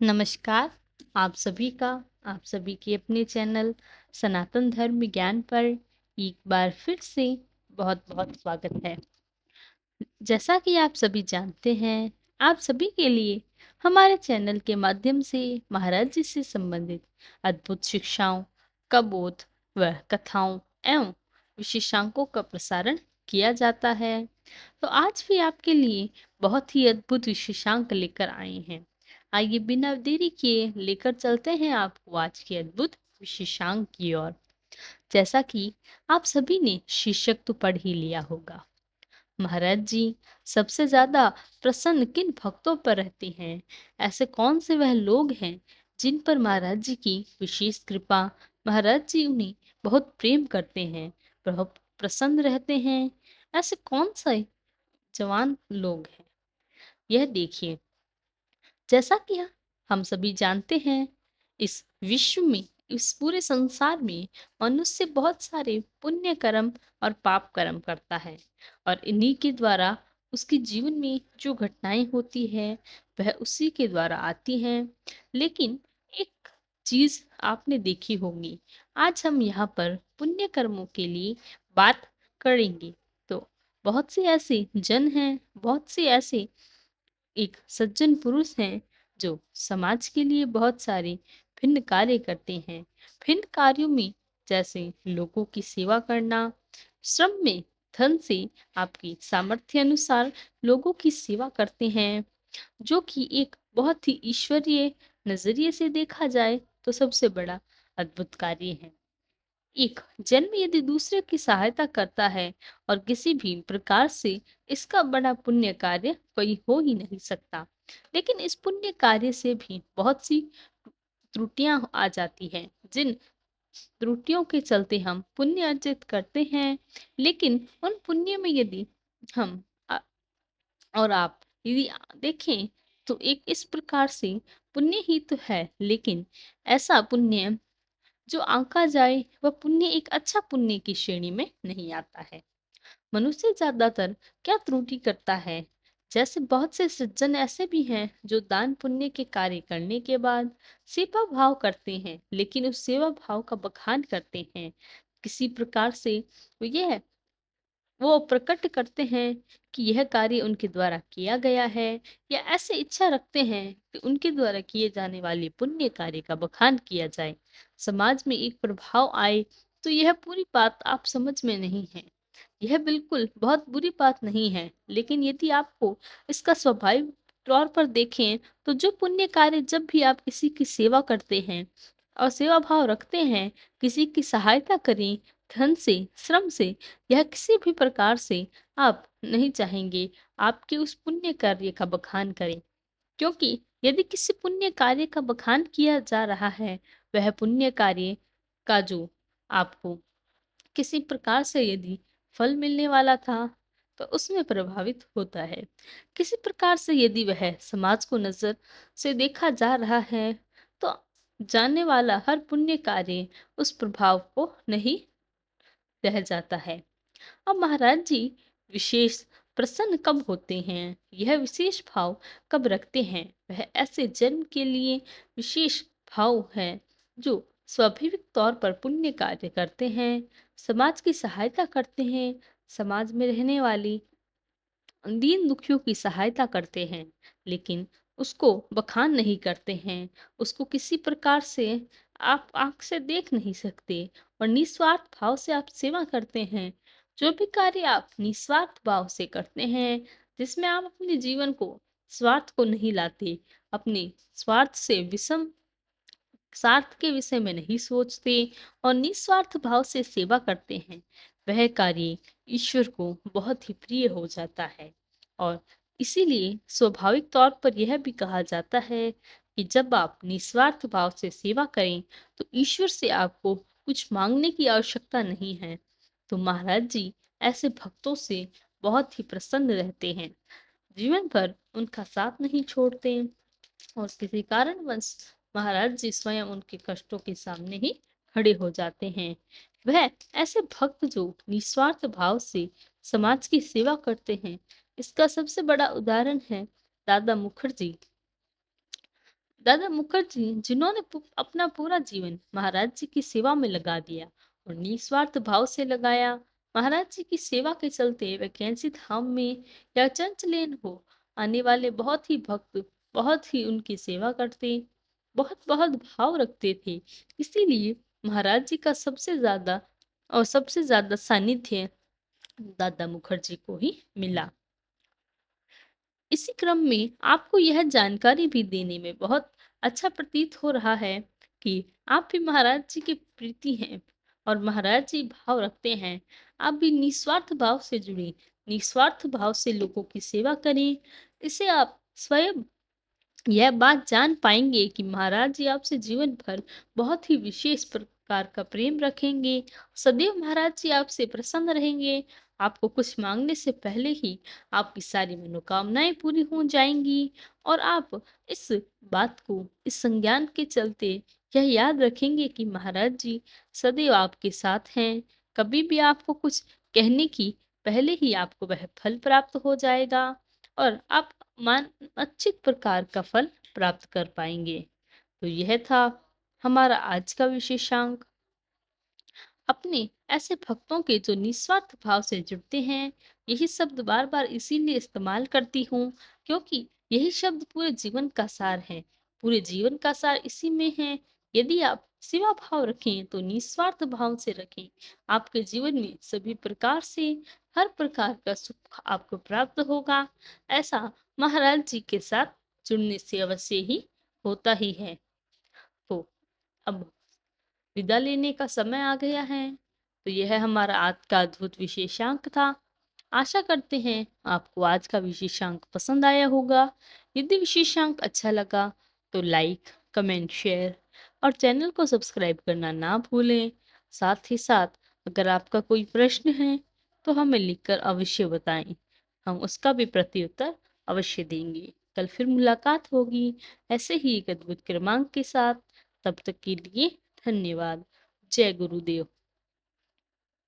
नमस्कार। आप सभी का आप सभी के अपने चैनल सनातन धर्म ज्ञान पर एक बार फिर से बहुत-बहुत स्वागत है। जैसा कि आप सभी जानते हैं, आप सभी के लिए हमारे चैनल के माध्यम से महाराज जी से संबंधित अद्भुत शिक्षाओं का बोध व कथाओं एवं विशेषांकों का प्रसारण किया जाता है। तो आज भी आपके लिए बहुत ही अद्भुत विशेषांक लेकर आए हैं। आइए बिना देरी किए लेकर चलते हैं आपको आज के अद्भुत विशेषांक की ओर। जैसा कि आप सभी ने शीर्षक तो पढ़ ही लिया होगा। महाराज जी सबसे ज्यादा प्रसन्न किन भक्तों पर रहते हैं? ऐसे कौन से वह लोग हैं जिन पर महाराज जी की विशेष कृपा, महाराज जी उन्हें बहुत प्रेम करते हैं, बहुत प्रसन्न रहते हैं? ऐसे कौन से जवान लोग हैं? यह देखिए, जैसा कि हम सभी जानते हैं, इस विश्व में, इस पूरे संसार में मनुष्य बहुत सारे पुण्य कर्म और पाप कर्म करता है और इन्हीं के द्वारा उसके जीवन में जो घटनाएं होती है वह उसी के द्वारा आती हैं। लेकिन एक चीज आपने देखी होगी, आज हम यहाँ पर पुण्य कर्मों के लिए बात करेंगे। तो बहुत से ऐसे जन हैं, बहुत से ऐसे एक सज्जन पुरुष हैं जो समाज के लिए बहुत सारे भिन्न कार्य करते हैं। भिन्न कार्यों में जैसे लोगों की सेवा करना, श्रम में धन से आपकी सामर्थ्य अनुसार लोगों की सेवा करते हैं, जो कि एक बहुत ही ईश्वरीय नजरिए से देखा जाए तो सबसे बड़ा अद्भुत कार्य है। एक जन्म यदि दूसरे की सहायता करता है और किसी भी प्रकार से, इसका बड़ा पुण्य कार्य कोई हो ही नहीं सकता। लेकिन इस पुण्य कार्य से भी बहुत सी त्रुटियां आ जाती हैं, जिन त्रुटियों के चलते हम पुण्य अर्जित करते हैं। लेकिन उन पुण्य में यदि हम और आप यदि देखें तो एक इस प्रकार से पुण्य ही तो है, लेकिन ऐसा पुण्य जो आंका जाए वह पुण्य एक अच्छा पुण्य की श्रेणी में नहीं आता है। मनुष्य ज्यादातर क्या त्रुटि करता है? जैसे बहुत से सज्जन ऐसे भी हैं जो दान पुण्य के कार्य करने के बाद सेवा भाव करते हैं, लेकिन उस सेवा भाव का बखान करते हैं किसी प्रकार से। यह वो प्रकट करते हैं कि यह कार्य उनके द्वारा किया गया है, या ऐसे इच्छा रखते हैं कि उनके द्वारा किए जाने वाले पुण्य कार्य का बखान किया जाए, समाज में एक प्रभाव आए। तो यह पूरी बात आप समझ में नहीं है। यह बिल्कुल बहुत बुरी बात नहीं है, लेकिन यदि आपको इसका स्वाभाविक तौर पर देखें तो जो पुण्य कार्य जब भी आप किसी की सेवा करते हैं और सेवा भाव रखते हैं, किसी की सहायता करें धन से, श्रम से, या किसी भी प्रकार से, आप नहीं चाहेंगे आपके उस पुण्य कार्य का बखान करें। क्योंकि यदि किसी पुण्य कार्य का बखान किया जा रहा है, वह पुण्य कार्य का जो आपको किसी प्रकार से यदि फल मिलने वाला था तो उसमें प्रभावित होता है। किसी प्रकार से यदि वह समाज को नजर से देखा जा रहा है तो जानने वाला हर पुण्य कार्य उस प्रभाव को नहीं रह जाता है। अब महाराज जी विशेष प्रसन्न कब होते हैं, यह विशेष भाव कब रखते हैं? वह ऐसे जन्म के लिए विशेष भाव है जो स्वाभाविक तौर पर पुण्य कार्य करते हैं, समाज की सहायता करते हैं, समाज में रहने वाली दीन दुखियों की सहायता करते हैं, लेकिन उसको बखान नहीं करते हैं, उसको किसी प्रकार से आप आंख से देख नहीं सकते और निस्वार्थ भाव से आप सेवा करते हैं। जो भी कार्य आप निस्वार्थ भाव से करते हैं, जिसमें आप अपने जीवन को, स्वार्थ को नहीं लाते, अपने स्वार्थ से विषम स्वार्थ के विषय में नहीं सोचते और निस्वार्थ भाव से सेवा करते हैं, वह कार्य ईश्वर को बहुत ही प्रिय हो जाता है। और इसीलिए स्वाभाविक तौर पर यह भी कहा जाता है कि जब आप निस्वार्थ भाव से सेवा करें तो ईश्वर से आपको कुछ मांगने की आवश्यकता नहीं है। तो महाराज जी ऐसे भक्तों से बहुत ही प्रसन्न रहते हैं, जीवन भर उनका साथ नहीं छोड़ते और किसी कारणवश महाराज जी स्वयं उनके कष्टों के सामने ही खड़े हो जाते हैं। वह ऐसे भक्त जो निस्वार्थ भाव से समाज की सेवा करते हैं, इसका सबसे बड़ा उदाहरण है दादा मुखर्जी। दादा मुखर्जी जिन्होंने अपना पूरा जीवन महाराज जी की सेवा में लगा दिया और निस्वार्थ भाव से लगाया। महाराज जी की सेवा के चलते वे कैंची धाम में या चंचलेन हो आने वाले बहुत ही भक्त बहुत ही उनकी सेवा करते, बहुत बहुत भाव रखते थे। इसीलिए महाराज जी का सबसे ज्यादा सानिध्य दादा मुखर्जी को ही मिला। इसी क्रम में आपको यह जानकारी भी देने में बहुत अच्छा प्रतीत हो रहा है कि आप भी महाराज जी के प्रीति हैं और महाराज जी भाव रखते हैं। आप भी निस्वार्थ भाव से जुड़े, निस्वार्थ भाव से लोगों की सेवा करें। इससे आप स्वयं यह बात जान पाएंगे कि महाराज जी आपसे जीवन भर बहुत ही विशेष प्रकार का प्रेम रखेंगे। सदैव महाराज जी आपसे प्रसन्न रहेंगे। आपको कुछ मांगने से पहले ही आपकी सारी मनोकामनाएं पूरी हो जाएंगी और आप इस बात को, इस संज्ञान के चलते यह याद रखेंगे कि महाराज जी सदैव आपके साथ हैं। कभी भी आपको कुछ कहने की पहले ही आपको वह फल प्राप्त हो जाएगा और आप मान अच्छित प्रकार का फल प्राप्त कर पाएंगे। तो यह था हमारा आज का विशेषांक। अपने ऐसे भक्तों के जो निस्वार्थ भाव से जुड़ते हैं, यही शब्द बार बार इसीलिए इस्तेमाल करती हूँ क्योंकि यही शब्द पूरे जीवन का सार है। पूरे जीवन का सार इसी में है। यदि आप सेवा भाव रखें तो निस्वार्थ भाव से रखें। आपके जीवन में सभी प्रकार से हर प्रकार का सुख आपको प्राप्त होगा। ऐसा महाराज जी के साथ जुड़ने से अवश्य ही होता ही है। तो अब विदा लेने का समय आ गया है। तो यह हमारा आज का अद्भुत विशेषांक था। आशा करते हैं आपको आज का विशेषांक पसंद आया होगा। यदि विशेषांक अच्छा लगा तो लाइक, कमेंट, शेयर और चैनल को सब्सक्राइब करना ना भूलें। साथ ही साथ अगर आपका कोई प्रश्न है तो हमें लिखकर अवश्य बताएं। हम उसका भी प्रत्युत्तर अवश्य देंगे। कल फिर मुलाकात होगी ऐसे ही एक अद्भुत क्रमांक के साथ। तब तक के लिए धन्यवाद। जय गुरुदेव।